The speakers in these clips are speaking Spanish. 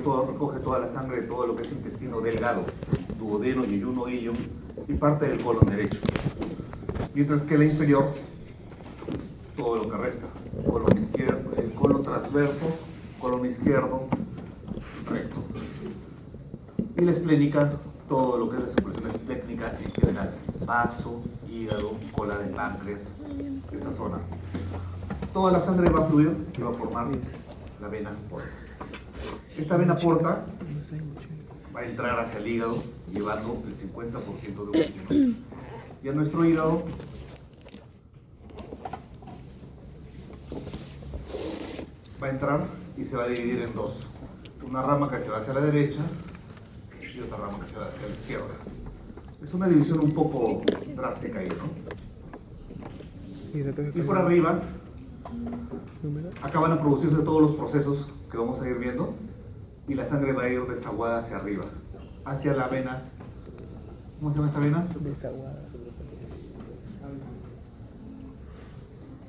recoge toda la sangre de todo lo que es intestino delgado, duodeno, yeyuno, ilium y parte del colon derecho. Mientras que la inferior, todo lo que resta, colon izquierdo, el colon transverso, colon izquierdo, recto. Y la esplénica, todo lo que es la circulación esplénica en general, vaso, hígado, cola de páncreas, esa zona. Toda la sangre va a fluir y va a formar la vena porta. Esta vena porta va a entrar hacia el hígado llevando el 50% de oxígeno. Y a nuestro hígado va a entrar y se va a dividir en dos. Una rama que se va hacia la derecha y otra rama que se va hacia la izquierda. Es una división un poco drástica ahí, ¿no? Y por arriba, acá van a producirse todos los procesos que vamos a ir viendo y la sangre va a ir desaguada hacia arriba, hacia la vena. ¿Cómo se llama esta vena? Desaguada.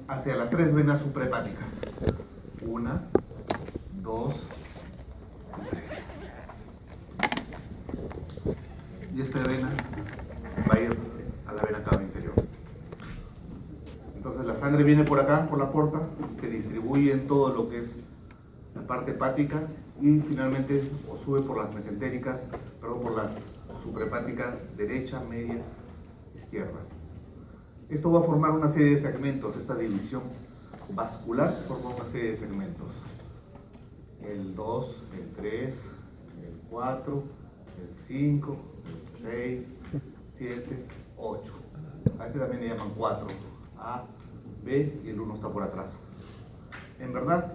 Hacia las tres venas suprahepáticas. 1, 2, 3. Y esta vena va a ir a la vena cava inferior. Entonces la sangre viene por acá, por la porta, se distribuye en todo lo que es la parte hepática y finalmente o sube por las mesentéricas, perdón, por las suprahepáticas derecha, media, izquierda. Esto va a formar una serie de segmentos, esta división vascular forma una serie de segmentos. El 2, el 3, el 4, el 5, el 6, 7, 8. A este también le llaman 4. A, B y el 1 está por atrás. En verdad,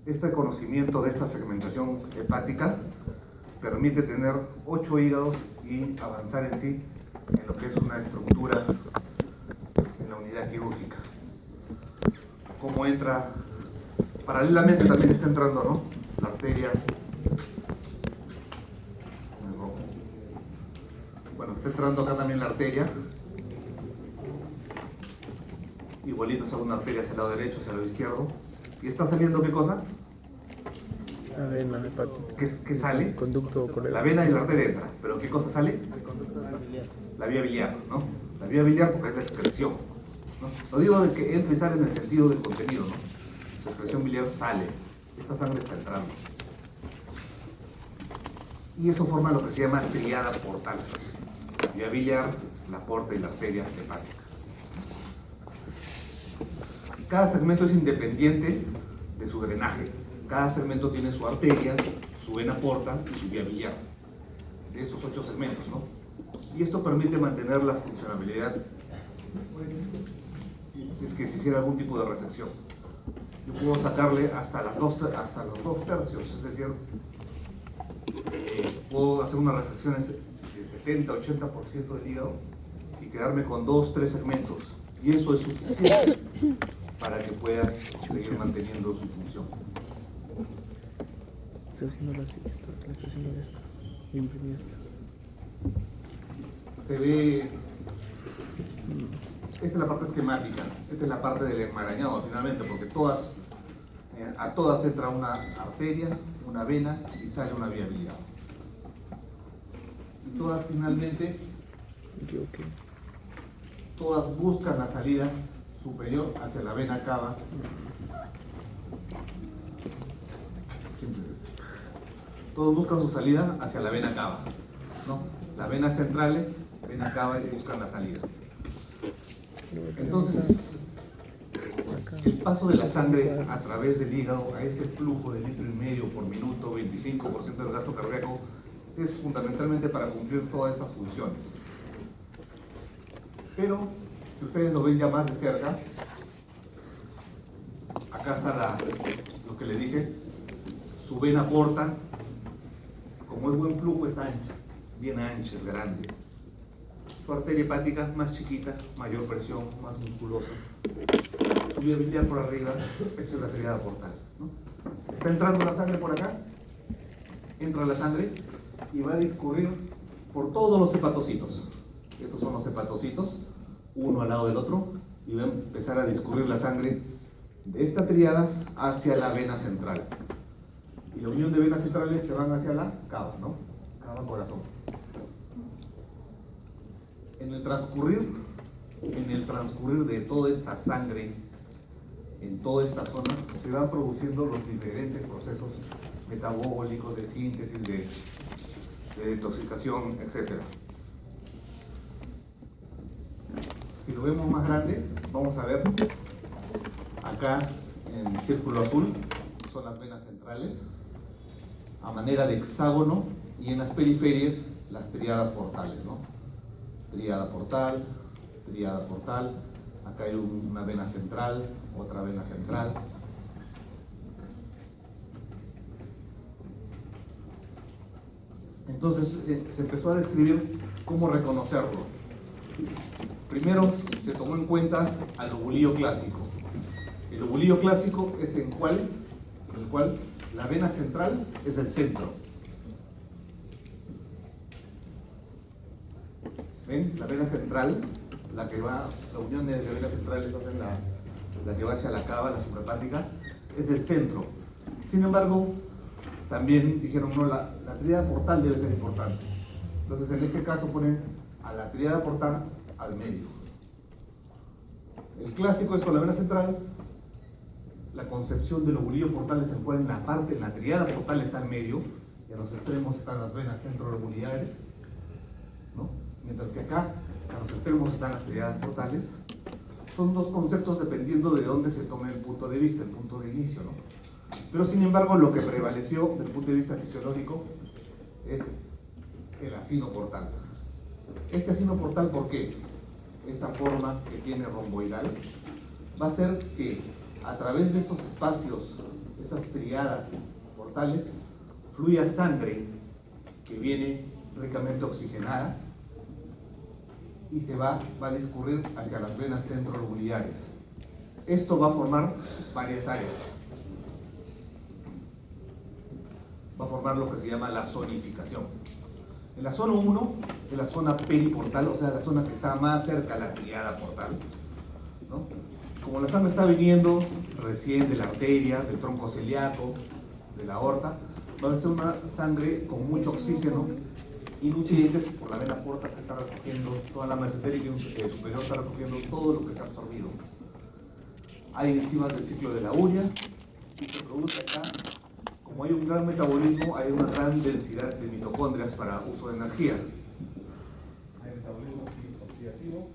este conocimiento de esta segmentación hepática permite tener 8 hígados y avanzar en sí en lo que es una estructura en la unidad quirúrgica. Como entra, paralelamente también está entrando, ¿no? La arteria. Bueno, está entrando acá también la arteria. Igualito es una arteria hacia el lado derecho, hacia el lado izquierdo. ¿Y está saliendo qué cosa? La vena hepática. ¿Qué sale? Conducto colega. La vena y la arteria entra. ¿Pero qué cosa sale? La vía biliar, ¿no? La vía biliar porque es la excreción, ¿no? No digo de que entre y sale en el sentido del contenido, ¿no? La excreción biliar sale. Esta sangre está entrando. Y eso forma lo que se llama tríada portal. La vía biliar, la porta y la arteria hepática. Cada segmento es independiente de su drenaje. Cada segmento tiene su arteria, su vena porta y su vía biliar. De estos 8 segmentos, ¿no? Y esto permite mantener la funcionabilidad si es que se hiciera algún tipo de resección. Yo puedo sacarle hasta los 2 tercios, es decir, puedo hacer unas resecciones de 70-80% del hígado y quedarme con 2-3 segmentos. Y eso es suficiente para que pueda seguir manteniendo su función. Estoy haciendo la estoy haciendo esto. Imprimí esto. Se ve, esta es la parte esquemática, esta es la parte del enmarañado finalmente, porque a todas entra una arteria, una vena y sale una vía biliar. Y todas finalmente, todas buscan la salida superior hacia la vena cava. Todos buscan su salida hacia la vena cava, ¿no? Las venas centrales, vena cava y buscan la salida. Entonces, el paso de la sangre a través del hígado a ese flujo de 1,5 litros por minuto, 25% del gasto cardíaco, es fundamentalmente para cumplir todas estas funciones. Pero, si ustedes lo ven ya más de cerca, acá está lo que le dije, su vena porta, como es buen flujo, es ancha, bien ancha, es grande. Su arteria hepática más chiquita, mayor presión, más musculosa. Su vía biliar por arriba, esta es la tríada portal, ¿no? Está entrando la sangre por acá, entra la sangre y va a discurrir por todos los hepatocitos. Estos son los hepatocitos, uno al lado del otro, y va a empezar a discurrir la sangre de esta tríada hacia la vena central. y la unión de venas centrales se van hacia la cava, ¿no? Cava corazón. En el transcurrir de toda esta sangre, en toda esta zona, se van produciendo los diferentes procesos metabólicos, de síntesis, de detoxicación, etc. Si lo vemos más grande, vamos a ver acá en el círculo azul, son las venas centrales, a manera de hexágono, y en las periferias las tríadas portales, ¿no? Tríada portal, acá hay una vena central, otra vena central. Entonces se empezó a describir cómo reconocerlo. Primero se tomó en cuenta al lobulillo clásico. El lobulillo clásico es en el cual la vena central es el centro. ¿Ven? La vena central, la unión de venas centrales hacen la que va hacia la cava, la suprahepática, es el centro. Sin embargo, también dijeron, no, la tríada portal debe ser importante. Entonces, en este caso ponen a la tríada portal al medio. El clásico es con la vena central. La concepción del lobulillo portal es el cual en la tríada portal está al medio, y a los extremos están las venas centrolobuliares, ¿no? Mientras que acá, a los extremos están las tríadas portales. Son dos conceptos dependiendo de dónde se tome el punto de vista, el punto de inicio, ¿no? Pero sin embargo, lo que prevaleció desde el punto de vista fisiológico es el acino portal. Este acino portal, ¿por qué? Esta forma que tiene romboidal va a hacer que a través de estos espacios, estas tríadas portales, fluya sangre que viene ricamente oxigenada y se va a discurrir hacia las venas centrolobuliares. Esto va a formar varias áreas. Va a formar lo que se llama la zonificación. En la zona 1 es la zona periportal, o sea, la zona que está más cerca a la tríada portal, ¿no? Como la sangre está viniendo recién de la arteria, del tronco celíaco, de la aorta, va a ser una sangre con mucho oxígeno y nutrientes por la vena porta que está recogiendo toda la mesentérica superior, está recogiendo todo lo que se ha absorbido. Hay enzimas del ciclo de la urea y se produce acá, como hay un gran metabolismo, hay una gran densidad de mitocondrias para uso de energía. Hay metabolismo oxidativo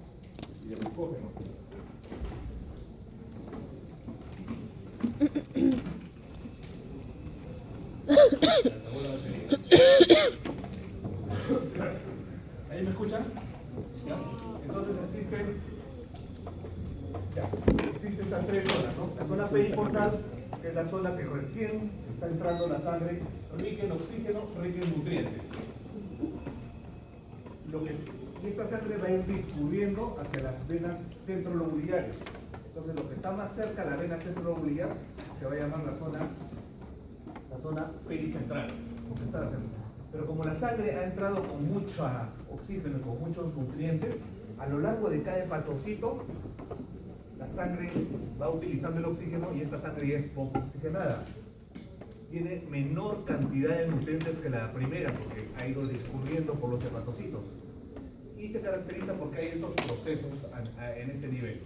y de glucógeno. ¿Ahí me escuchan? ¿Ya? Entonces existen estas tres zonas, ¿no? La zona periportal, que es la zona que recién está entrando la sangre, rica en oxígeno, rica en nutrientes. Y esta sangre va a ir discurriendo hacia las venas centrolobuliares. Entonces lo que está más cerca de la vena centrolobuliar se va a llamar la zona pericentral. Pero como la sangre ha entrado con mucho oxígeno y con muchos nutrientes, a lo largo de cada hepatocito, la sangre va utilizando el oxígeno y esta sangre ya es poco oxigenada. Tiene menor cantidad de nutrientes que la primera porque ha ido discurriendo por los hepatocitos. Y se caracteriza porque hay estos procesos en este nivel.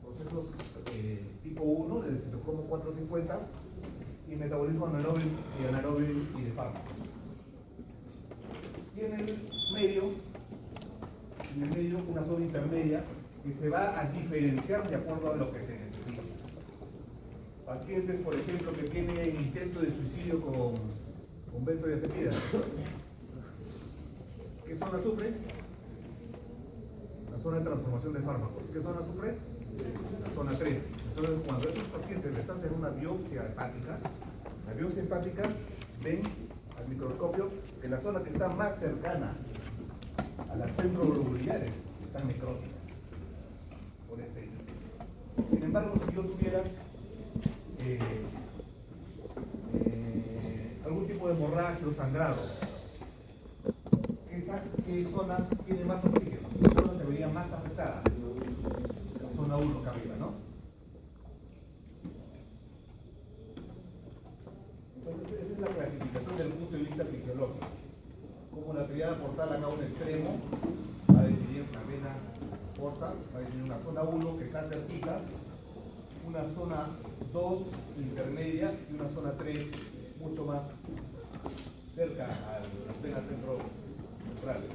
Procesos tipo 1 del citocromo 450 y metabolismo anaeróbio y de fármacos. Y en el medio una zona intermedia que se va a diferenciar de acuerdo a lo que se necesita. Pacientes, por ejemplo, que tienen intento de suicidio con benzodiazepinas. ¿Qué zona sufre? La zona de transformación de fármacos. ¿Qué zona sufre? La zona 3. Entonces, cuando a esos pacientes les hacen una biopsia hepática, la biopsia hepática ven al microscopio que la zona que está más cercana a las centrolobuliares están necróticas por este hecho. Sin embargo, si yo tuviera algún tipo de hemorragia o sangrado, ¿qué zona tiene más oxígeno? ¿Qué zona se vería más afectada? La zona 1 acá arriba, ¿no? Entonces esa es la clasificación desde el punto de vista fisiológico. Como la triada portal acá a un extremo va a definir la vena porta, va a definir una zona 1 que está cerquita, una zona 2 intermedia y una zona 3 mucho más cerca a las venas centrales.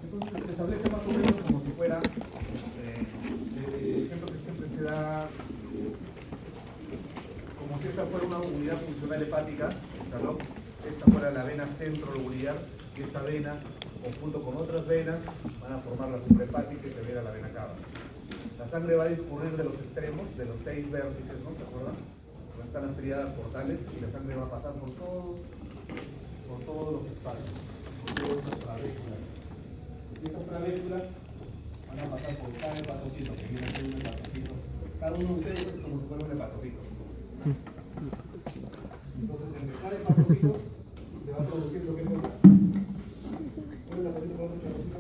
Entonces se establece más o menos como si fuera el ejemplo que siempre se da, como si esta fuera una unidad funcional hepática, esta fuera la vena centrolobular, y esta vena, conjunto con otras venas, van a formar la suprahepática y se verá la vena cava. La sangre va a discurrir de los extremos, de los 6 vértices, ¿no? ¿Se acuerdan? Donde están las triadas portales, y la sangre va a pasar por todos los espacios, por todas las travéculas. Y estas travéculas van a pasar por cada hepatocito, que viene a ser un hepatocito. Cada uno de ustedes es como si fuera un hepatocito. Entonces, entre cada hepatocito se va produciendo ¿qué cosa? ¿Cuál es la patita con otro hepatocito?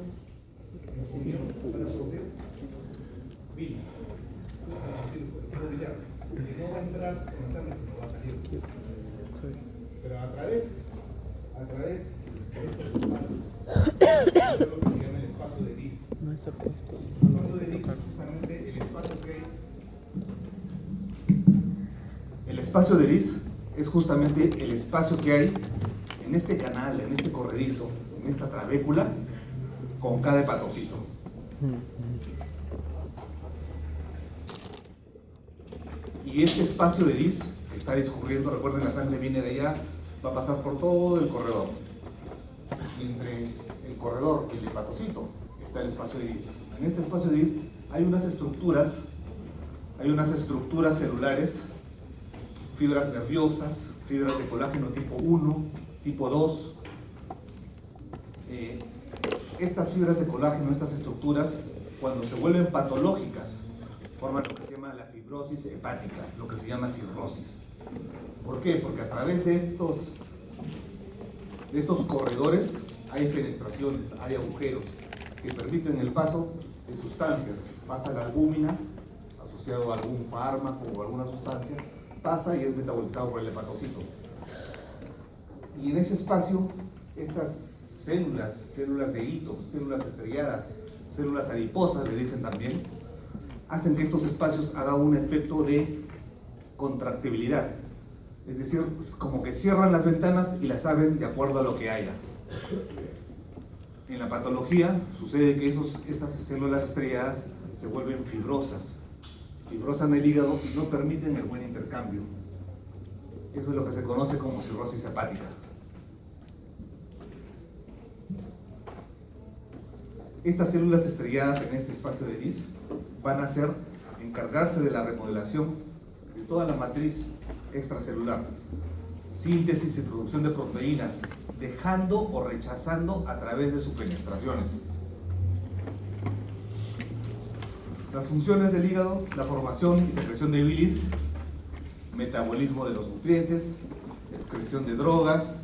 ¿Van a producir? Bilis. Que no va a entrar con la sangre, sino va a salir. Pero a través de estos espacios, es lo que se llama el espacio de Lis. No está puesto. El espacio de Lis es justamente el espacio que hay. El espacio de Lis es justamente el espacio que hay en este canal, en este corredizo, en esta trabécula, con cada hepatocito. Y este espacio de Lis que está discurriendo, recuerden, la sangre viene de allá, va a pasar por todo el corredor. Y entre el corredor y el hepatocito está el espacio de Lis. En este espacio de Lis hay unas estructuras celulares, fibras nerviosas, fibras de colágeno tipo 1, tipo 2. Estas fibras de colágeno, estas estructuras, cuando se vuelven patológicas, forman lo que se llama la fibrosis hepática, lo que se llama cirrosis. ¿Por qué? Porque a través de estos corredores hay fenestraciones, hay agujeros que permiten el paso de sustancias. Pasa la albúmina, asociado a algún fármaco o alguna sustancia, pasa y es metabolizado por el hepatocito. Y en ese espacio, estas células de hito, células estrelladas, células adiposas, le dicen también, hacen que estos espacios hagan un efecto de contractibilidad. Es decir, como que cierran las ventanas y las abren de acuerdo a lo que haya. En la patología sucede que estas células estrelladas se vuelven fibrosas en el hígado y no permiten el buen intercambio. Eso es lo que se conoce como cirrosis hepática. Estas células estrelladas en este espacio de Lis van a encargarse de la remodelación de toda la matriz extracelular, síntesis y producción de proteínas, dejando o rechazando a través de sus penetraciones. Las funciones del hígado: la formación y secreción de bilis, metabolismo de los nutrientes, excreción de drogas,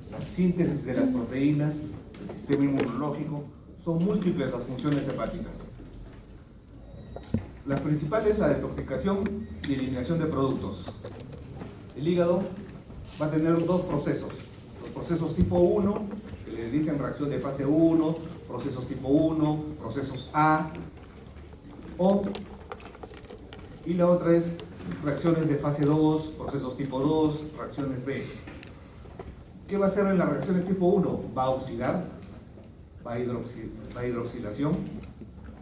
la síntesis de las proteínas, el sistema inmunológico. Son múltiples las funciones hepáticas. Las principales, la detoxificación y eliminación de productos. El hígado va a tener dos procesos. Los procesos tipo 1, que le dicen reacción de fase 1, procesos tipo 1, procesos A, O, y la otra es reacciones de fase 2, procesos tipo 2, reacciones B. ¿Qué va a hacer en las reacciones tipo 1? Va a oxidar, va a hidroxilación,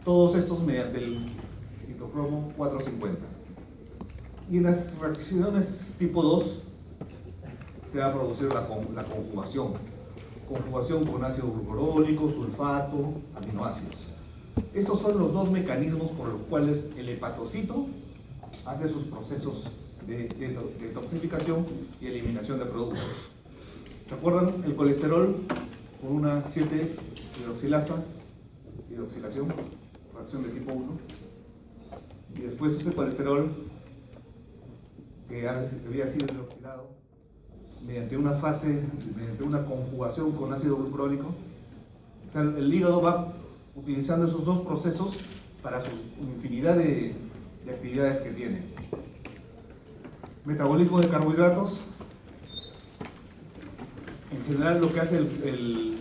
todos estos mediante el citocromo 450. Y en las reacciones tipo 2 se va a producir la conjugación con ácido glucurónico, sulfato, aminoácidos. Estos son los dos mecanismos por los cuales el hepatocito hace sus procesos de detoxificación y eliminación de productos. ¿Se acuerdan? El colesterol por una 7-hidroxilation, reacción de tipo 1, y después ese colesterol que había sido hidroxilado mediante una conjugación con ácido glucurónico. O sea, el hígado va utilizando esos dos procesos para su infinidad de actividades que tiene. Metabolismo de carbohidratos. En general lo que hace el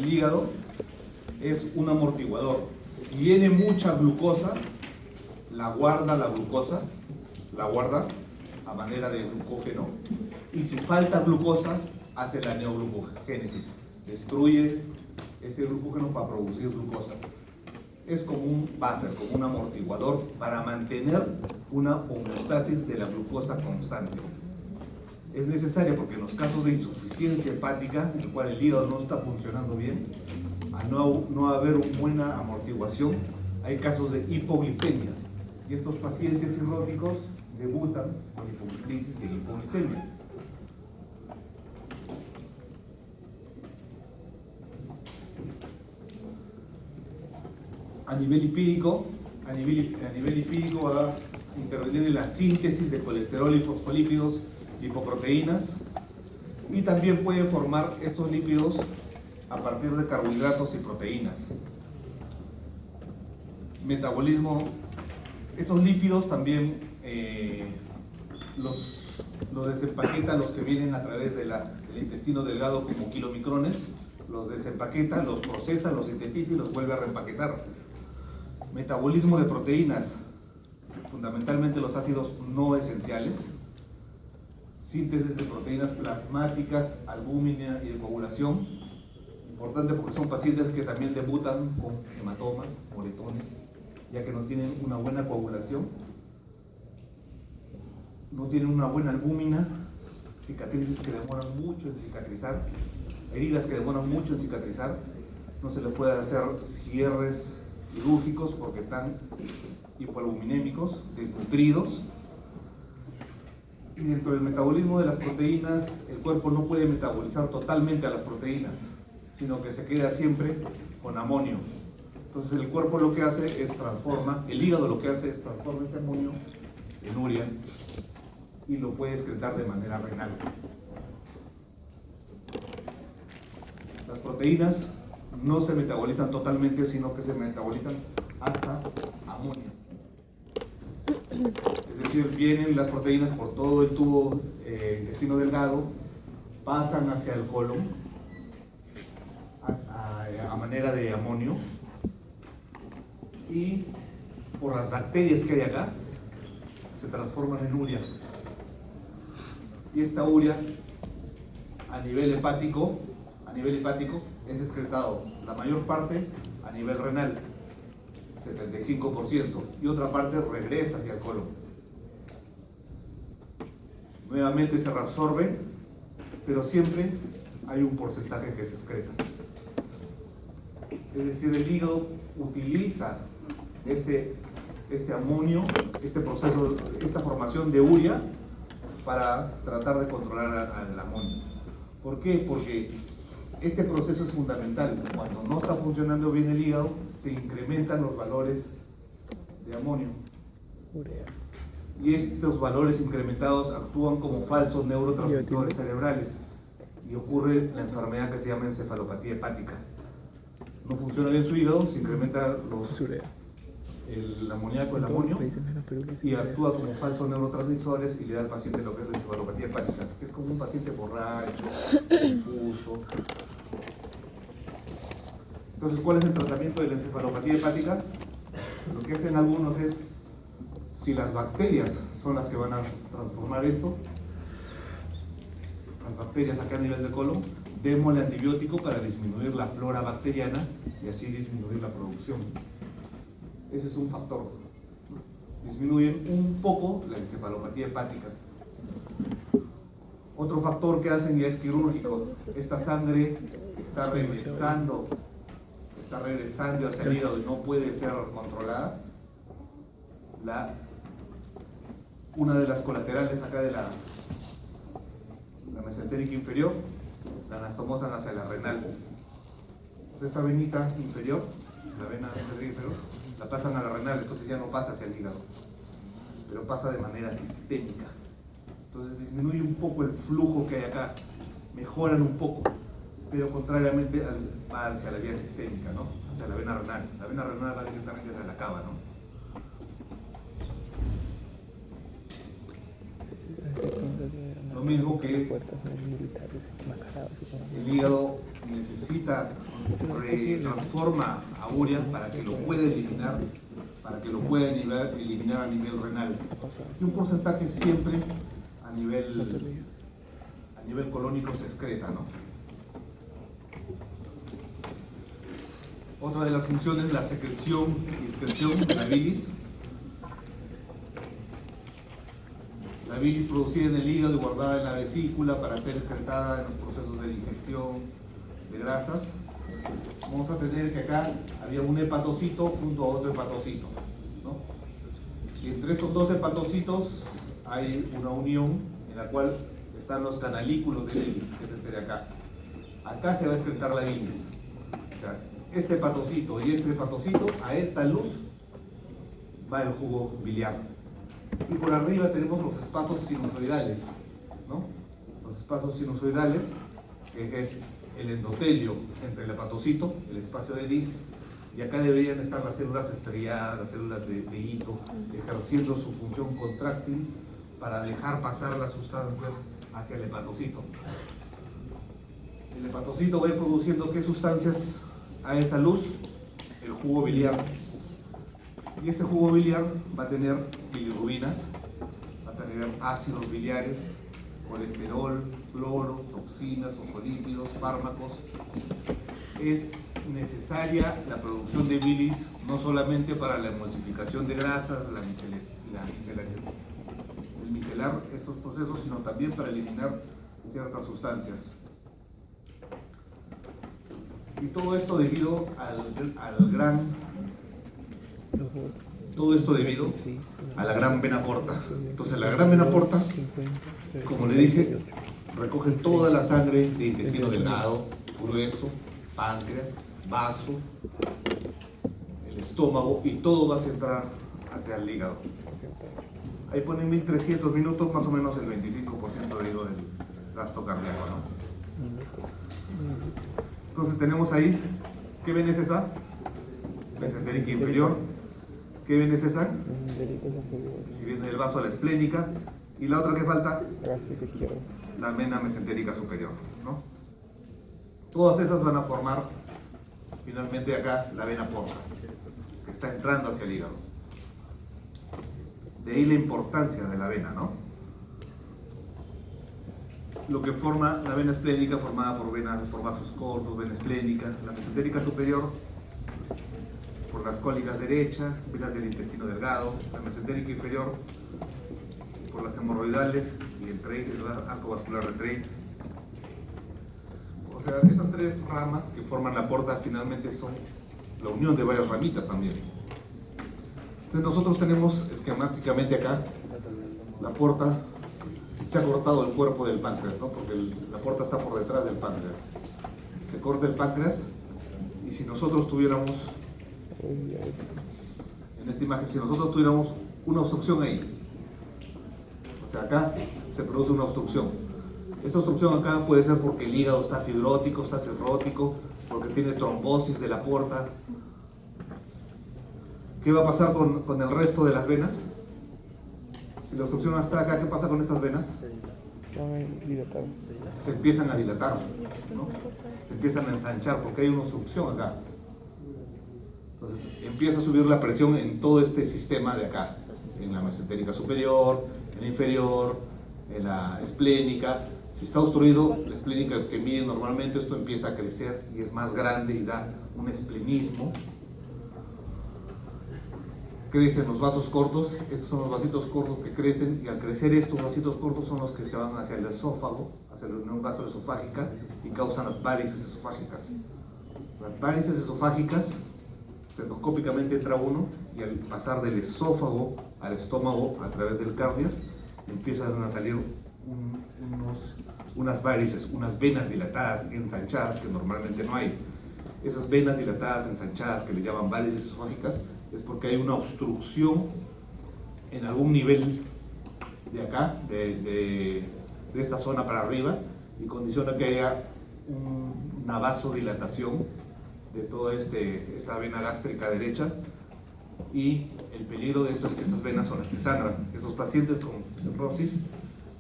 hígado es un amortiguador. Si viene mucha glucosa, la guarda la glucosa, la guarda a manera de glucógeno. Y si falta glucosa, hace la neoglucogénesis. Destruye ese glucógeno para producir glucosa. Es como un buffer, como un amortiguador para mantener una homeostasis de la glucosa constante. Es necesaria porque en los casos de insuficiencia hepática, en el cual el hígado no está funcionando bien, al no haber una buena amortiguación, hay casos de hipoglicemia. Y estos pacientes cirróticos debutan con crisis de hipoglicemia. A nivel lipídico va a intervenir en la síntesis de colesterol y fosfolípidos, lipoproteínas, y también puede formar estos lípidos a partir de carbohidratos y proteínas. Metabolismo, estos lípidos también los desempaqueta los que vienen a través del intestino delgado como kilomicrones, los desempaqueta, los procesa, los sintetiza y los vuelve a reempaquetar. Metabolismo de proteínas, fundamentalmente los ácidos no esenciales, síntesis de proteínas plasmáticas, albúmina y de coagulación. Importante porque son pacientes que también debutan con hematomas, moretones, ya que no tienen una buena coagulación, no tienen una buena albúmina, cicatrices que demoran mucho en cicatrizar, heridas que demoran mucho en cicatrizar, no se les puede hacer cierres quirúrgicos porque están hipoalbuminémicos, desnutridos. Y dentro del metabolismo de las proteínas, el cuerpo no puede metabolizar totalmente a las proteínas, sino que se queda siempre con amonio. Entonces el cuerpo lo que hace es el hígado lo que hace es transforma este amonio en urea y lo puede excretar de manera renal. Las proteínas no se metabolizan totalmente, sino que se metabolizan hasta amonio. Es decir, vienen las proteínas por todo el tubo intestino delgado, pasan hacia el colon a manera de amonio y por las bacterias que hay acá se transforman en urea. Y esta urea a nivel hepático es excretado la mayor parte a nivel renal, 75%, y otra parte regresa hacia el colon. Nuevamente se reabsorbe, pero siempre hay un porcentaje que se excreta. Es decir, el hígado utiliza este amonio, este proceso, esta formación de urea para tratar de controlar al amonio. ¿Por qué? Porque este proceso es fundamental. Cuando no está funcionando bien el hígado, se incrementan los valores de amonio. Y estos valores incrementados actúan como falsos neurotransmisores cerebrales y ocurre la enfermedad que se llama encefalopatía hepática. No funciona bien su hígado, se incrementa el amoníaco, el amonio, y actúa como falsos neurotransmisores y le da al paciente lo que es la encefalopatía hepática, que es como un paciente borracho, confuso. Entonces, ¿cuál es el tratamiento de la encefalopatía hepática? Lo que hacen algunos es, si las bacterias son las que van a transformar esto, las bacterias acá a nivel del colon, démosle antibiótico para disminuir la flora bacteriana y así disminuir la producción. Ese es un factor. Disminuyen un poco la encefalopatía hepática. Otro factor que hacen ya es quirúrgico. Esta sangre está regresando hacia el hígado y no puede ser controlada. Una de las colaterales acá de la mesentérica inferior, la anastomosan hacia la renal. Entonces esta venita inferior, la vena mesentérica inferior, la pasan a la renal, entonces ya no pasa hacia el hígado, pero pasa de manera sistémica. Entonces disminuye un poco el flujo que hay acá, mejoran un poco, pero contrariamente va hacia la vía sistémica, ¿no? Hacia la vena renal. La vena renal va directamente hacia la cava, ¿no? mismo que Puertas militares, mascaradas y todo. el hígado necesita, transforma a urea para que lo pueda eliminar, para que lo pueda eliminar a nivel renal. O sea, Es un porcentaje siempre a no te nivel rías. colónico se excreta, ¿no? Otra de las funciones, la secreción y excreción de la bilis. La bilis producida en el hígado y guardada en la vesícula para ser excretada en los procesos de digestión de grasas. Vamos a tener que acá había un hepatocito junto a otro hepatocito, ¿no? Y entre estos dos hepatocitos hay una unión en la cual están los canalículos de bilis, que es este de acá. Acá se va a excretar la bilis. O sea, este hepatocito y este hepatocito, a esta luz va el jugo biliar. Y por arriba tenemos los espacios sinusoidales, ¿no? Los espacios sinusoidales, que es el endotelio entre el hepatocito, el espacio de Dis, y acá deberían estar las células estrelladas, las células de hito, ejerciendo su función contráctil para dejar pasar las sustancias hacia el hepatocito. El hepatocito va a ir produciendo ¿qué sustancias a esa luz? El jugo biliar. Y ese jugo biliar va a tener bilirrubinas, va a tener ácidos biliares, colesterol, cloro, toxinas, fosfolípidos, fármacos. Es necesaria la producción de bilis no solamente para la emulsificación de grasas, el micelar estos procesos, sino también para eliminar ciertas sustancias. Y todo esto debido todo esto debido a la gran vena porta. Entonces la gran vena porta, como le dije, recoge toda la sangre de intestino delgado, grueso, páncreas, vaso, el estómago, y todo va a centrar hacia el hígado. Ahí ponen 1300 minutos, más o menos el 25% debido del gasto cardíaco, ¿no? Entonces tenemos ahí, ¿qué vena es esa? Mesentérica inferior. ¿Qué vena es esa? Si viene del vaso a la esplénica. Y la otra que falta, la vena mesentérica superior, ¿no? Todas esas van a formar finalmente acá la vena porta, que está entrando hacia el hígado. De ahí la importancia de la vena, ¿no? Lo que forma la vena esplénica, formada por vasos cortos, vena esplénica, la mesentérica superior, por las cólicas derechas, venas del intestino delgado, la mesentérica inferior, por las hemorroidales y el arco vascular de Treitz. O sea, estas tres ramas que forman la porta finalmente son la unión de varias ramitas también. Entonces nosotros tenemos esquemáticamente acá la porta. Se ha cortado el cuerpo del páncreas, ¿no? Porque la porta está por detrás del páncreas. Se corta el páncreas y si nosotros tuviéramos, en esta imagen, si nosotros tuviéramos una obstrucción ahí, o sea, acá se produce una obstrucción. Esta obstrucción acá puede ser porque el hígado está fibrótico, está cirrótico, porque tiene trombosis de la porta. ¿Qué va a pasar con el resto de las venas? Si la obstrucción está acá, ¿qué pasa con estas venas? Se van a dilatar. Se empiezan a dilatar, ¿no? Se empiezan a ensanchar porque hay una obstrucción acá. Entonces empieza a subir la presión en todo este sistema de acá, en la mesentérica superior, en la inferior, en la esplénica. Si está obstruido, la esplénica que mide normalmente, esto empieza a crecer y es más grande y da un esplenismo. Crecen los vasos cortos, estos son los vasitos cortos que crecen, y al crecer estos vasitos cortos son los que se van hacia el esófago, hacia la unión gastroesofágica, y causan las varices esofágicas. Las varices esofágicas, endoscópicamente entra uno, y al pasar del esófago al estómago a través del cardias, empiezan a salir unas varices, unas venas dilatadas, ensanchadas, que normalmente no hay. Esas venas dilatadas, ensanchadas, que le llaman varices esofágicas, es porque hay una obstrucción en algún nivel de acá, de esta zona para arriba, y condiciona que haya una vasodilatación de toda esta vena gástrica derecha, y el peligro de esto es que estas venas son las que sangran. Esos pacientes con cirrosis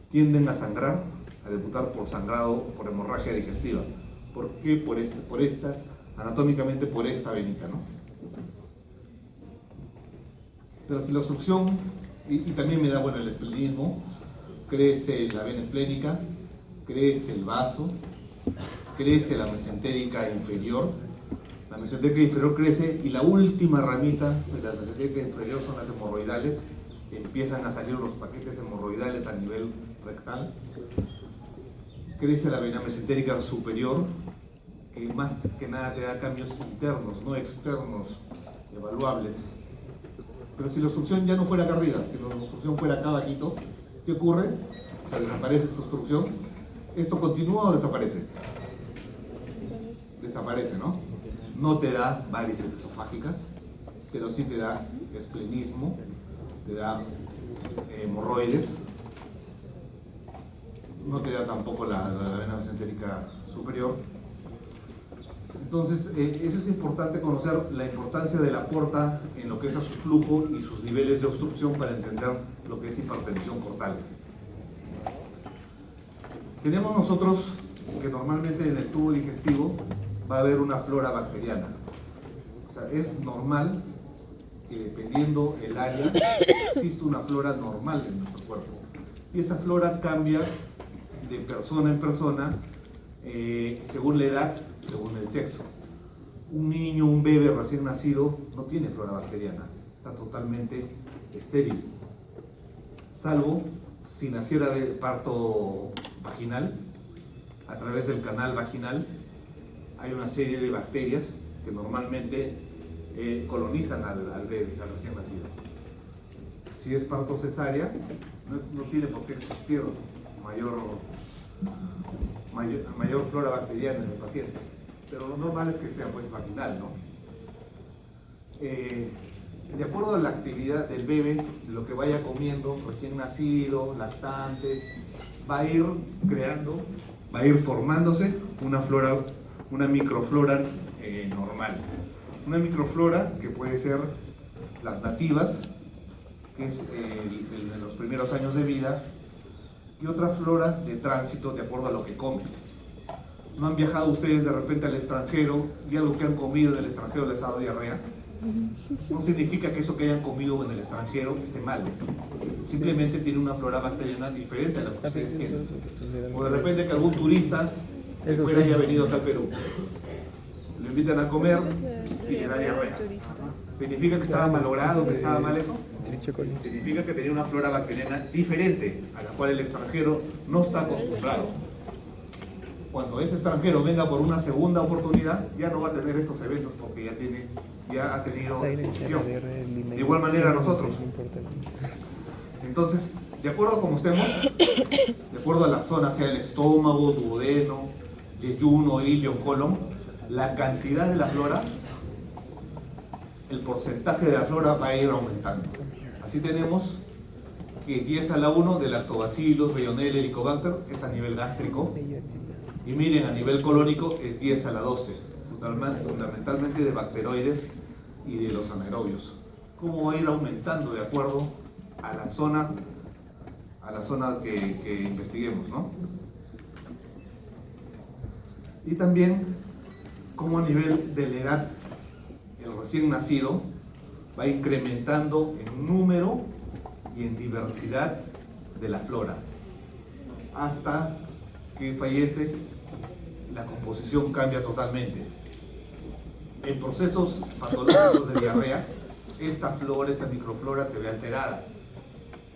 tienden a sangrar a debutar por sangrado, por hemorragia digestiva. ¿Por qué? Anatómicamente por esta venita, ¿no? Pero si la obstrucción, y también me da, bueno, el esplenismo, crece la vena esplénica, crece el vaso, crece la mesentérica inferior. La mesentérica inferior crece y la última ramita de la mesentérica inferior son las hemorroidales. Empiezan a salir los paquetes hemorroidales a nivel rectal. Crece la vena mesentérica superior, que más que nada te da cambios internos, no externos, evaluables. Pero si la obstrucción ya no fuera acá arriba, si la obstrucción fuera acá abajito, ¿qué ocurre? O sea, desaparece esta obstrucción. ¿Esto continúa o desaparece? Desaparece, ¿no? No te da varices esofágicas, pero sí te da esplenismo, te da hemorroides, no te da tampoco la vena mesentérica superior. Entonces, eso es importante conocer la importancia de la porta en lo que es a su flujo y sus niveles de obstrucción para entender lo que es hipertensión portal. Tenemos nosotros que normalmente en el tubo digestivo va a haber una flora bacteriana. O sea, es normal que dependiendo el área existe una flora normal en nuestro cuerpo. Y esa flora cambia de persona en persona según la edad, según el sexo. Un niño, un bebé recién nacido no tiene flora bacteriana, está totalmente estéril, salvo si naciera de parto vaginal. A través del canal vaginal hay una serie de bacterias que normalmente colonizan al bebé, al recién nacido. Si es parto cesárea, no tiene por qué existir mayor flora bacteriana en el paciente, pero lo normal es que sea pues vaginal, ¿no? De acuerdo a la actividad del bebé, de lo que vaya comiendo, recién nacido, lactante, va a ir creando, va a ir formándose una flora, una microflora normal. Una microflora que puede ser las nativas, que es en los primeros años de vida, y otra flora de tránsito de acuerdo a lo que comen. ¿No han viajado ustedes de repente al extranjero y algo que han comido en el extranjero les ha dado diarrea? No significa que eso que hayan comido en el extranjero esté malo. Simplemente tiene una flora bacteriana diferente a la que ustedes tienen. O de repente que algún turista que fuera haya venido acá al Perú, lo invitan a comer y le da diarrea. ¿Significa que estaba malogrado, que estaba mal eso? Significa que tenía una flora bacteriana diferente a la cual el extranjero no está acostumbrado. Cuando ese extranjero venga por una segunda oportunidad, ya no va a tener estos eventos porque ya ha tenido exposición. De igual manera nosotros. Entonces, de acuerdo a cómo estemos, de acuerdo a la zona, sea el estómago, duodeno, yeyuno, ilio, colon, la cantidad de la flora, el porcentaje de la flora va a ir aumentando. Así tenemos que 10 a la 1 de lactobacillus, Beyonella, Helicobacter es a nivel gástrico. Y miren, a nivel colónico es 10 a la 12, fundamentalmente de bacteroides y de los anaerobios. ¿Cómo va a ir aumentando de acuerdo a la zona que investiguemos, ¿no? Y también cómo a nivel de la edad, el recién nacido va incrementando en número y en diversidad de la flora, hasta que fallece. La composición cambia totalmente. En procesos patológicos de diarrea, esta flora, esta microflora se ve alterada.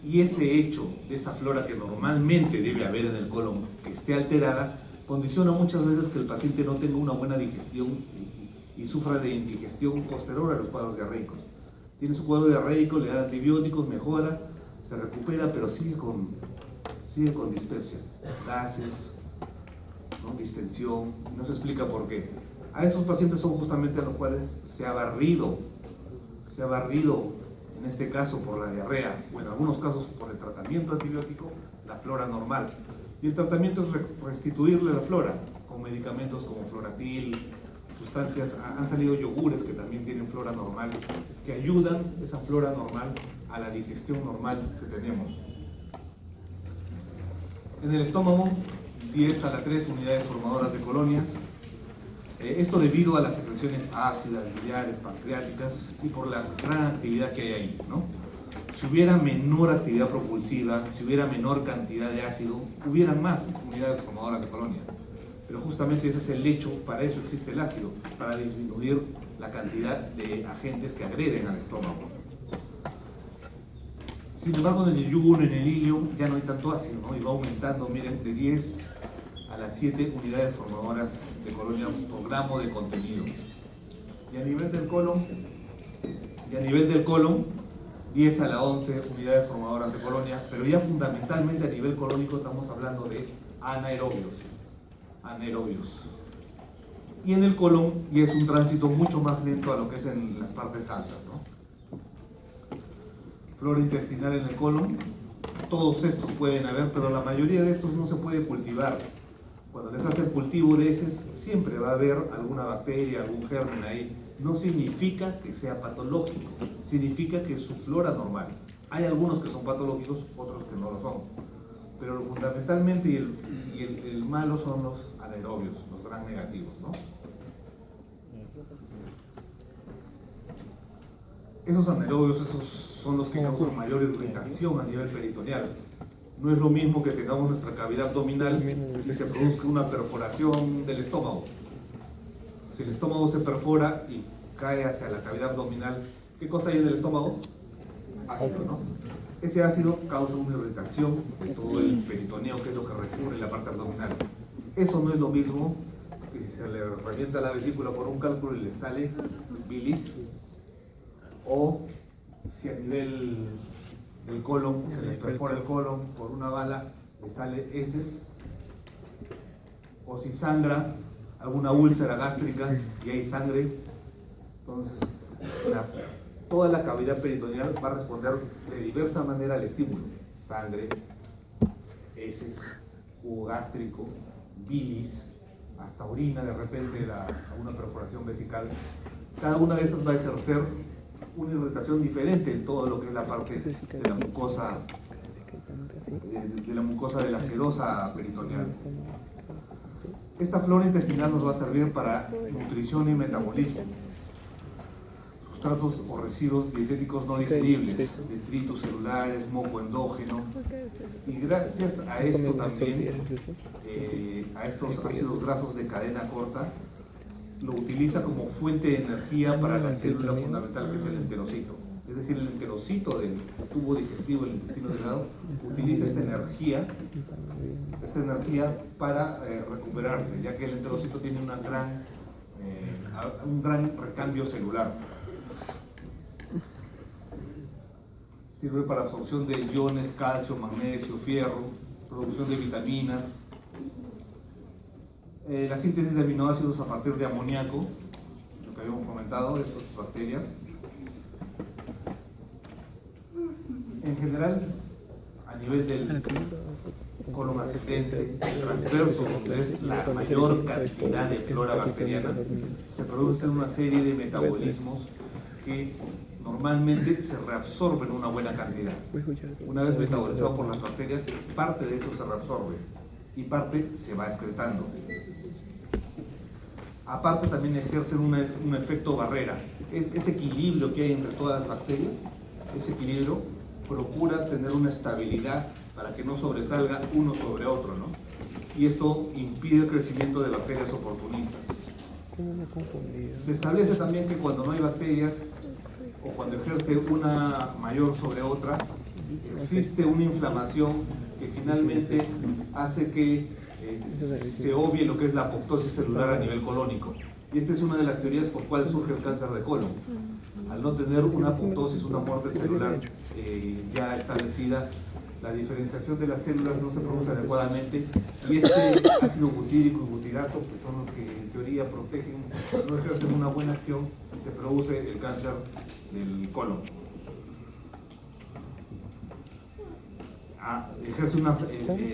Y ese hecho de esa flora que normalmente debe haber en el colon que esté alterada, condiciona muchas veces que el paciente no tenga una buena digestión y sufra de indigestión posterior a los cuadros diarreicos. Tiene su cuadro diarreico, le dan antibióticos, mejora, se recupera, pero sigue con dispepsia, gases, ¿no? Distensión, no se explica por qué. A esos pacientes son justamente a los cuales se ha barrido en este caso por la diarrea, o en algunos casos por el tratamiento antibiótico, la flora normal. Y el tratamiento es restituirle la flora con medicamentos como Floratil, sustancias, han salido yogures que también tienen flora normal, que ayudan esa flora normal a la digestión normal que tenemos. En el estómago 10 a la 3 unidades formadoras de colonias. Esto debido a las secreciones ácidas, biliares, pancreáticas y por la gran actividad que hay ahí, ¿no? Si hubiera menor actividad propulsiva, si hubiera menor cantidad de ácido, hubieran más unidades formadoras de colonia. Pero justamente ese es el hecho, para eso existe el ácido, para disminuir la cantidad de agentes que agreden al estómago. Sin embargo, en el yugo, en el ilio, ya no hay tanto ácido, ¿no? Y va aumentando, miren, de 10 a las 7 unidades formadoras de colonia por gramo de contenido. Y a nivel del colon, 10 a la 11 unidades formadoras de colonia, pero ya fundamentalmente a nivel colónico estamos hablando de anaerobios. Y en el colon ya es un tránsito mucho más lento a lo que es en las partes altas, ¿no? Flora intestinal en el colon, todos estos pueden haber, pero la mayoría de estos no se puede cultivar. Cuando les hacen cultivo de heces, siempre va a haber alguna bacteria, algún germen ahí. No significa que sea patológico, significa que es su flora normal. Hay algunos que son patológicos, otros que no lo son. Pero fundamentalmente el malo son los anaerobios, los gram negativos, ¿no? Esos anaerobios, esos son los que causan mayor irritación a nivel peritoneal. No es lo mismo que tengamos nuestra cavidad abdominal y se produzca una perforación del estómago. Si el estómago se perfora y cae hacia la cavidad abdominal, ¿qué cosa hay en el estómago? Ácido, ¿no? Ese ácido causa una irritación de todo el peritoneo, que es lo que recubre la parte abdominal. Eso no es lo mismo que si se le revienta la vesícula por un cálculo y le sale bilis, o si a nivel del colon se le perfora el colon por una bala, le sale heces, o si sangra alguna úlcera gástrica y hay sangre, entonces toda la cavidad peritoneal va a responder de diversa manera al estímulo: sangre, heces, jugo gástrico, bilis, hasta orina, de repente una perforación vesical. Cada una de esas va a ejercer una irritación diferente en todo lo que es la parte de la mucosa, de la serosa peritoneal. Esta flora intestinal nos va a servir para nutrición y metabolismo. Sustratos o residuos dietéticos no digeribles, detritos celulares, moco endógeno, y gracias a esto también, a estos ácidos grasos de cadena corta, lo utiliza como fuente de energía para la célula fundamental, que es el enterocito. Es decir, el enterocito del tubo digestivo, el intestino delgado, utiliza esta energía para recuperarse, ya que el enterocito tiene un gran recambio celular. Sirve para absorción de iones, calcio, magnesio, fierro, producción de vitaminas, la síntesis de aminoácidos a partir de amoníaco, lo que habíamos comentado, de esas bacterias. En general, a nivel del colon ascendente, transverso, donde es la mayor cantidad de flora bacteriana, se producen una serie de metabolismos que normalmente se reabsorben una buena cantidad. Una vez metabolizado por las bacterias, parte de eso se reabsorbe y parte se va excretando. Aparte, también ejercen un efecto barrera. Ese equilibrio que hay entre todas las bacterias, ese equilibrio procura tener una estabilidad para que no sobresalga uno sobre otro, ¿no? Y esto impide el crecimiento de bacterias oportunistas. Se establece también que cuando no hay bacterias, o cuando ejerce una mayor sobre otra, existe una inflamación que finalmente hace que se obvie lo que es la apoptosis celular a nivel colónico. Y esta es una de las teorías por cuales surge el cáncer de colon. Al no tener una apoptosis, una muerte celular ya establecida, la diferenciación de las células no se produce adecuadamente, y este ácido butírico y butirato, que son los que en teoría protegen, no ejercen una buena acción y se produce el cáncer del colon. Ejerce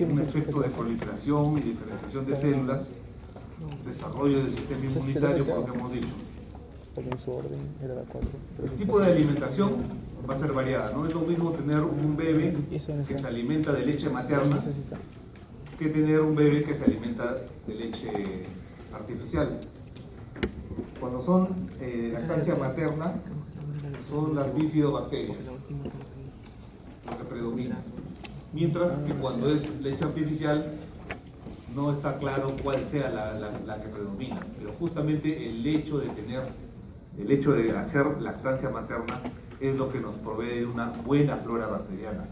un efecto de proliferación y diferenciación de células, desarrollo del sistema inmunitario, por lo que hemos dicho. El tipo de alimentación va a ser variada, no es lo mismo tener un bebé que se alimenta de leche materna que tener un bebé que se alimenta de leche artificial. Cuando son lactancia materna, son las bifidobacterias lo que predomina. Mientras que cuando es leche artificial, no está claro cuál sea la que predomina. Pero justamente el hecho de hacer lactancia materna es lo que nos provee de una buena flora bacteriana.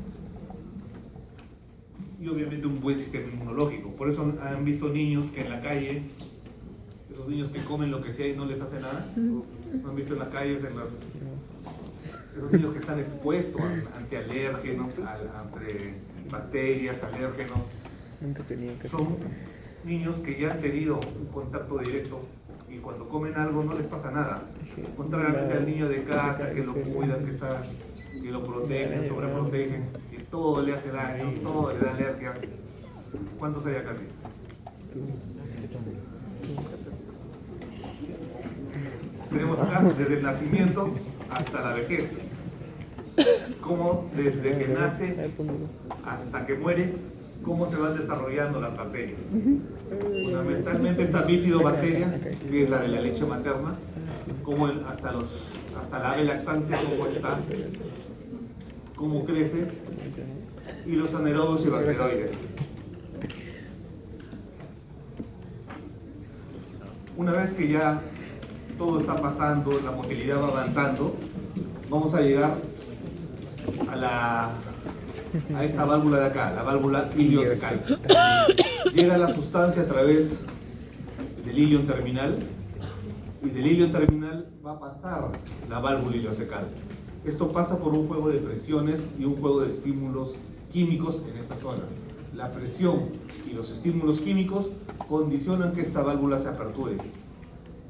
Y obviamente un buen sistema inmunológico. Por eso han visto niños que en la calle, esos niños que comen lo que sea y no les hace nada, ¿no han visto en las calles, esos niños que están expuestos ante alérgenos, ante bacterias, alérgenos? Son niños que ya han tenido un contacto directo y cuando comen algo no les pasa nada. Contrariamente al niño de casa que lo cuidan, que lo protegen, sobreprotegen, que todo le hace daño, todo le da alergia. ¿Cuántos hay acá así? Tenemos acá desde el nacimiento hasta la vejez. Como desde que nace hasta que muere, cómo se van desarrollando las bacterias. Fundamentalmente esta bifidobacteria, que es la de la leche materna, como hasta la ave lactancia, cómo está, cómo crece, y los anaerobios y bacteroides. Una vez que ya todo está pasando, la motilidad va avanzando, vamos a llegar a esta válvula de acá, la válvula iliocecal. Llega la sustancia a través del ilion terminal y del ilion terminal va a pasar la válvula iliocecal. Esto pasa por un juego de presiones y un juego de estímulos químicos en esta zona. La presión y los estímulos químicos condicionan que esta válvula se aperture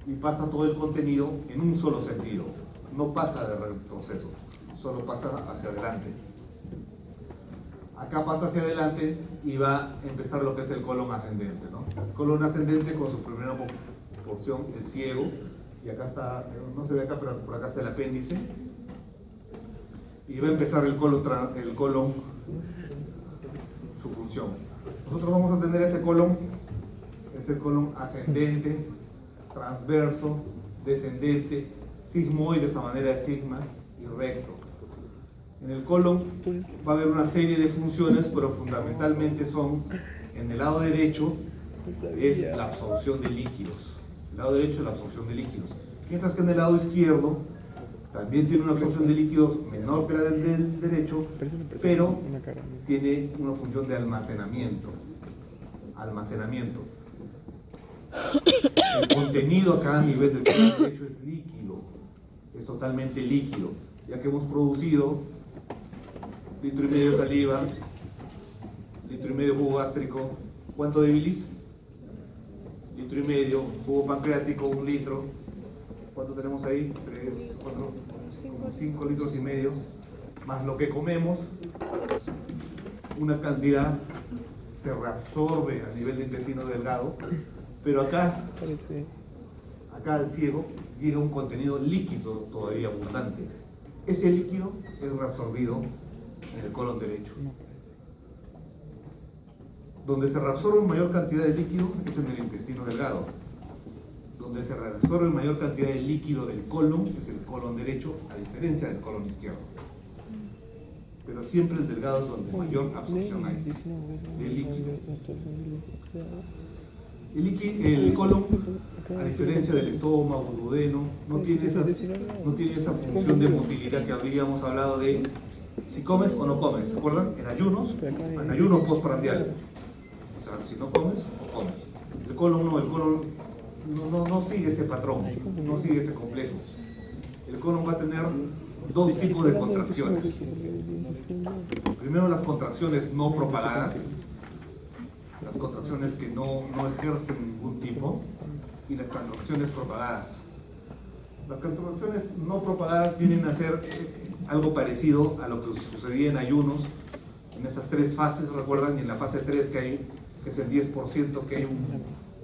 y pasa todo el contenido en un solo sentido. No pasa de retroceso, solo pasa hacia adelante. Acá pasa hacia adelante y va a empezar lo que es el colon ascendente, ¿no? El colon ascendente con su primera porción, el ciego, y acá está, no se ve acá, pero por acá está el apéndice, y va a empezar el colon su función. Nosotros vamos a tener ese colon ascendente, transverso, descendente, sigmoide, esa manera de sigma, y recto. En el colon va a haber una serie de funciones, pero fundamentalmente son, en el lado derecho, es la absorción de líquidos. El lado derecho es la absorción de líquidos. Mientras que en el lado izquierdo también tiene una absorción de líquidos menor que la del derecho, pero tiene una función de almacenamiento. El contenido acá a nivel del colon derecho es líquido, es totalmente líquido, ya que hemos producido 1,5 litros de saliva, 1,5 litros de jugo gástrico. ¿Cuánto de bilis? 1,5 litros. Jugo pancreático, 1 litro. ¿Cuánto tenemos ahí? 3, 4, como 5,5 litros. Más lo que comemos, una cantidad se reabsorbe a nivel de intestino delgado, pero acá al ciego llega un contenido líquido todavía abundante. Ese líquido es reabsorbido en el colon derecho. Donde se reabsorbe mayor cantidad de líquido es en el intestino delgado. Donde se reabsorbe mayor cantidad de líquido del colon es el colon derecho, a diferencia del colon izquierdo. Pero siempre el delgado es donde mayor absorción hay del líquido. El colon, a diferencia del estómago, duodeno, no tiene esa función de motilidad que habríamos hablado de si comes o no comes. ¿Se acuerdan? En ayuno postprandial. O sea, si no comes o comes. El colon no sigue ese patrón, no sigue ese complejo. El colon va a tener dos tipos de contracciones. Primero, las contracciones no propagadas, las contracciones que no ejercen ningún tipo, y las contracciones propagadas. Las contracciones no propagadas vienen a ser algo parecido a lo que sucedía en ayunos, en esas 3 fases, ¿recuerdan? Y en la fase 3 que es el 10%, que hay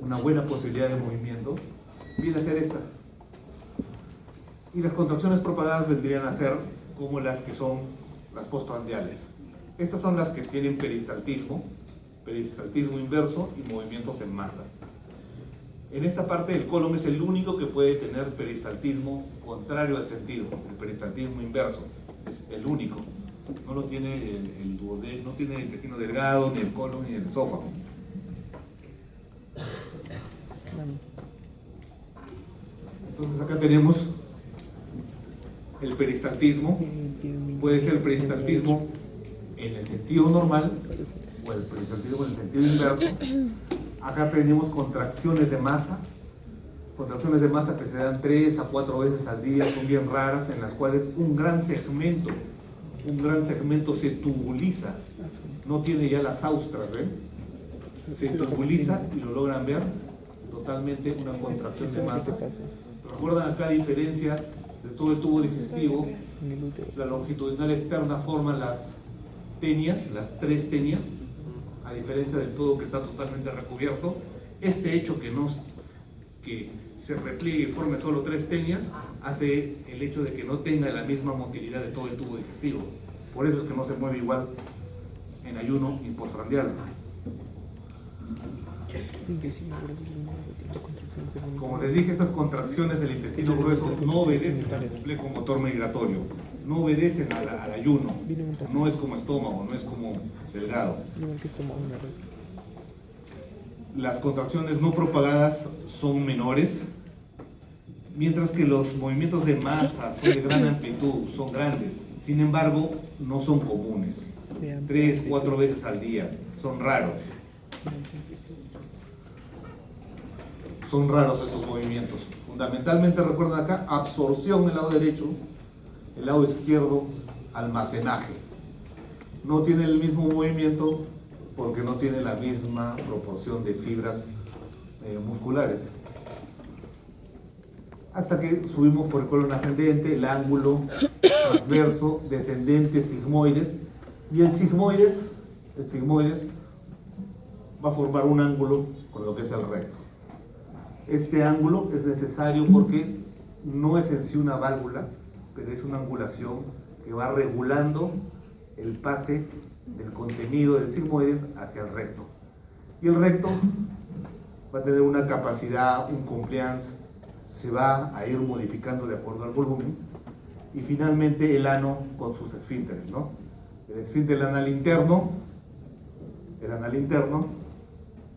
una buena posibilidad de movimiento, viene a ser esta. Y las contracciones propagadas vendrían a ser como las que son las postprandiales. Estas son las que tienen peristaltismo, peristaltismo inverso y movimientos en masa. En esta parte el colon es el único que puede tener peristaltismo contrario al sentido, el peristaltismo inverso, es el único. No lo tiene el duodeno, no tiene el intestino delgado, ni el colon, ni el esófago. Entonces acá tenemos el peristaltismo. Puede ser el peristaltismo en el sentido normal o el peristaltismo en el sentido inverso. Acá tenemos contracciones de masa que se dan 3 a 4 veces al día, son bien raras, en las cuales un gran segmento se tubuliza, no tiene ya las austras, ¿ven? Se tubuliza y lo logran ver totalmente una contracción de masa. Recuerdan acá, a diferencia de todo el tubo digestivo, la longitudinal externa forma las tenias, las 3 tenias, a diferencia del todo que está totalmente recubierto. Este hecho que se repliegue y forme solo 3 tenias hace el hecho de que no tenga la misma motilidad de todo el tubo digestivo. Por eso es que no se mueve igual en ayuno y postprandial. Como les dije, estas contracciones del intestino grueso no obedecen al complejo motor migratorio, no obedecen al ayuno, no es como estómago, no es como delgado. Las contracciones no propagadas son menores, mientras que los movimientos de masa son de gran amplitud, son grandes, sin embargo no son comunes, 3, 4 veces al día, son raros. Son raros estos movimientos. Fundamentalmente, recuerden acá, absorción el lado derecho, el lado izquierdo, almacenaje. No tiene el mismo movimiento porque no tiene la misma proporción de fibras musculares. Hasta que subimos por el colon ascendente, el ángulo transverso, descendente, sigmoides, y el sigmoides va a formar un ángulo con lo que es el recto. Este ángulo es necesario porque no es en sí una válvula, pero es una angulación que va regulando el pase del contenido del sigmoides hacia el recto. Y el recto va a tener una capacidad, un compliance, se va a ir modificando de acuerdo al volumen. Y finalmente el ano con sus esfínteres, ¿no? El esfínter anal interno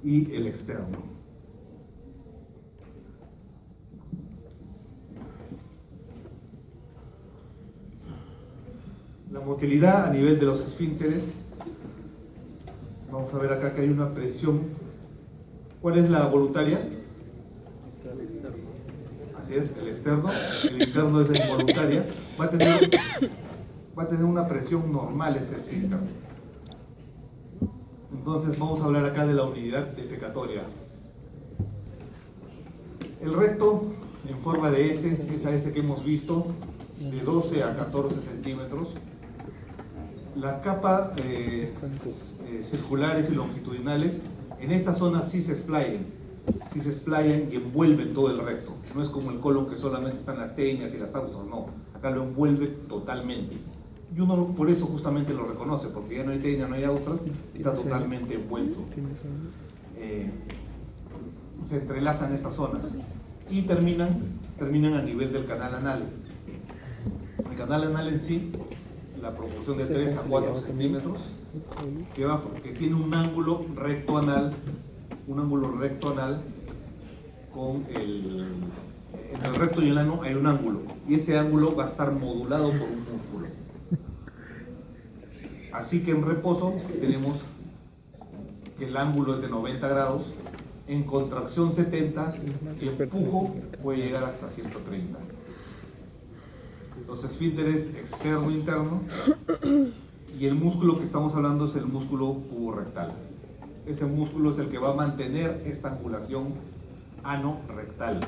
y el externo. La motilidad a nivel de los esfínteres, vamos a ver acá que hay una presión. ¿Cuál es la voluntaria? Así es, el externo. El interno es la involuntaria. Va a tener una presión normal este esfínter. Entonces vamos a hablar acá de la unidad defecatoria. El recto en forma de S, esa S que hemos visto, de 12 a 14 centímetros. La capa circulares y longitudinales, en esta zona sí se explayan y envuelven todo el recto. No es como el colon que solamente están las tenias y las austras, no. Acá lo envuelve totalmente. Y uno por eso justamente lo reconoce, porque ya no hay tenia, no hay austras, está totalmente envuelto. Se entrelazan estas zonas y terminan a nivel del canal anal. El canal anal en sí, la proporción de 3 a 4 centímetros, que tiene un ángulo recto anal con en el recto y el ano hay un ángulo, y ese ángulo va a estar modulado por un músculo. Así que en reposo tenemos que el ángulo es de 90 grados, en contracción 70 y empujo puede llegar hasta 130. Los esfínteres externo e interno, y el músculo que estamos hablando es el músculo puborectal. Ese músculo es el que va a mantener esta angulación ano-rectal.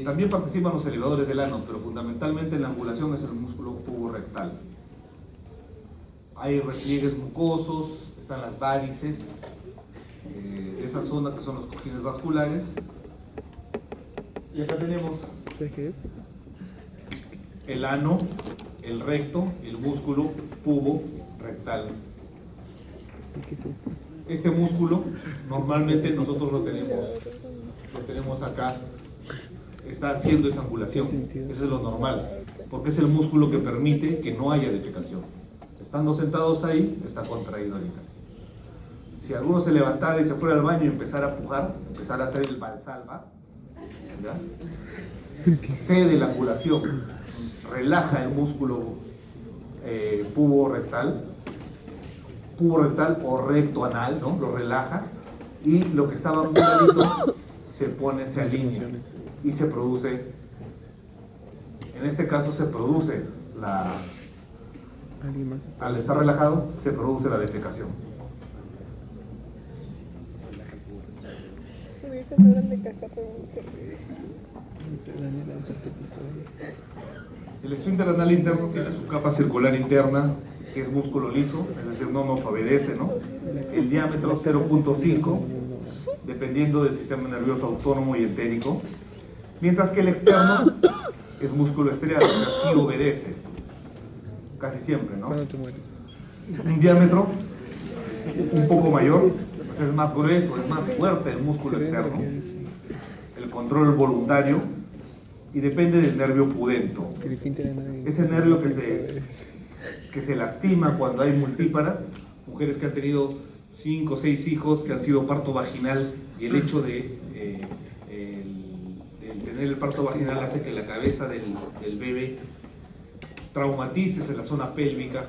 También participan los elevadores del ano, pero fundamentalmente la angulación es el músculo puborectal. Hay repliegues mucosos, están las varices, esa zona que son los cojines vasculares. Y acá tenemos ¿qué es? el ano, el recto, el músculo pubo rectal. ¿Y qué es esto? Este músculo normalmente nosotros lo tenemos acá, está haciendo esa angulación, eso es lo normal, porque es el músculo que permite que no haya defecación. Estando sentados ahí, está contraído ahorita. Si alguno se levantara y se fuera al baño y empezara a pujar, empezara a hacer el valsalva, ¿ya? Cede la angulación, relaja el músculo pubo rectal o recto anal, ¿no? Lo relaja y lo que estaba anguladito se alinea y se produce, en este caso se produce ¿Alguien más está? al estar relajado se produce la defecación. Daniela, un poquito ahí. El esfínter anal interno tiene su capa circular interna, que es músculo liso, es decir, no nos obedece, ¿no? El diámetro 0.5, dependiendo del sistema nervioso autónomo y entérico, mientras que el externo es músculo estriado, que sí obedece, casi siempre, ¿no? ¿Cuándo te mueres? Un diámetro un poco mayor, pues es más grueso, es más fuerte el músculo externo, el control voluntario, y depende del nervio pudento. Ese nervio que se lastima cuando hay multíparas, mujeres que han tenido 5 o 6 hijos, que han sido parto vaginal, y el hecho de tener el parto vaginal hace que la cabeza del bebé traumatice la zona pélvica